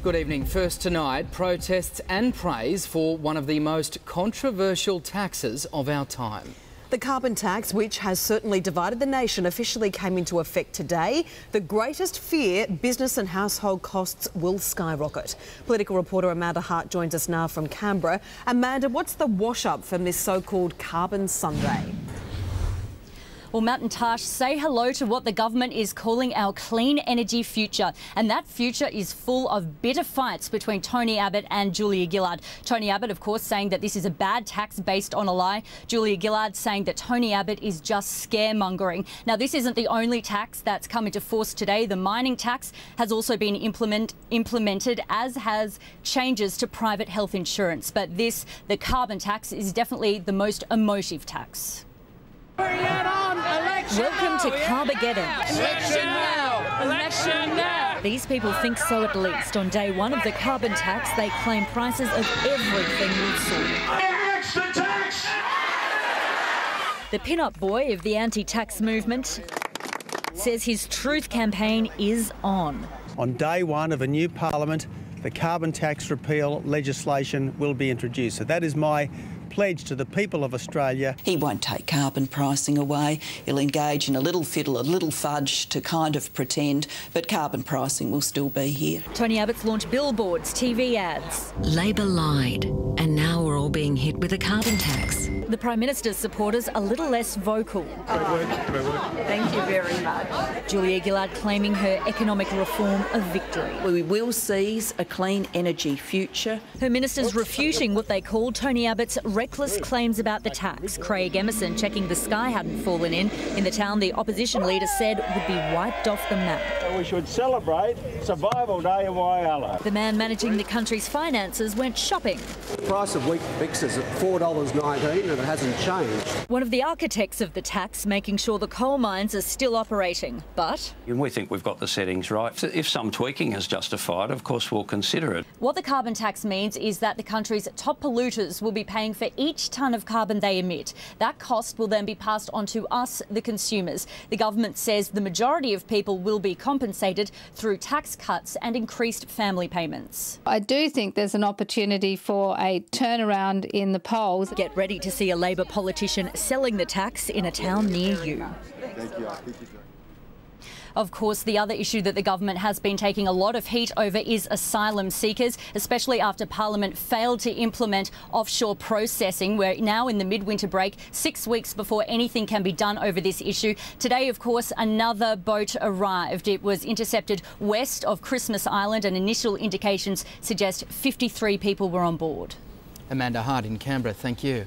Good evening. First tonight, protests and praise for one of the most controversial taxes of our time. The carbon tax, which has certainly divided the nation, officially came into effect today. The greatest fear, business and household costs will skyrocket. Political reporter Amanda Hart joins us now from Canberra. Amanda, what's the wash-up from this so-called Carbon Sunday? Well, Matt and Tash, say hello to what the government is calling our clean energy future. And that future is full of bitter fights between Tony Abbott and Julia Gillard. Tony Abbott, of course, saying that this is a bad tax based on a lie. Julia Gillard saying that Tony Abbott is just scaremongering. Now, this isn't the only tax that's come into force today. The mining tax has also been implemented, as has changes to private health insurance. But this, the carbon tax, is definitely the most emotive tax. Welcome to Carbageddon. Election now! Election now! These people think so at least. On day one of the carbon tax, they claim prices of everything will soar. Extra tax! The pin-up boy of the anti-tax movement says his truth campaign is on. On day one of a new parliament, the carbon tax repeal legislation will be introduced. So that is my pledge to the people of Australia. He won't take carbon pricing away. He'll engage in a little fiddle, a little fudge to kind of pretend, but carbon pricing will still be here. Tony Abbott's launched billboards, TV ads. Labor lied, and now we're all being hit with a carbon tax. The Prime Minister's supporters a little less vocal. Great work. Thank you very much. Julia Gillard claiming her economic reform a victory. We will seize a clean energy future. Her ministers refuting what they called Tony Abbott's reckless claims about the tax. Craig Emerson checking the sky hadn't fallen in the town the opposition leader said would be wiped off the map. We should celebrate Survival Day in Whyalla. The man managing the country's finances went shopping. The price of wheat fixes at $4.19 and it hasn't changed. One of the architects of the tax making sure the coal mines are still operating, but we think we've got the settings right. If some tweaking is justified, of course we'll consider it. What the carbon tax means is that the country's top polluters will be paying for each tonne of carbon they emit. That cost will then be passed on to us, the consumers. The government says the majority of people will be compensated through tax cuts and increased family payments. I do think there's an opportunity for a turnaround in the polls. Get ready to see a Labor politician selling the tax in a town near you. Thank you. Of course, the other issue that the government has been taking a lot of heat over is asylum seekers, especially after Parliament failed to implement offshore processing. We're now in the midwinter break, 6 weeks before anything can be done over this issue. Today, of course, another boat arrived. It was intercepted west of Christmas Island and initial indications suggest 53 people were on board. Amanda Hart in Canberra, thank you.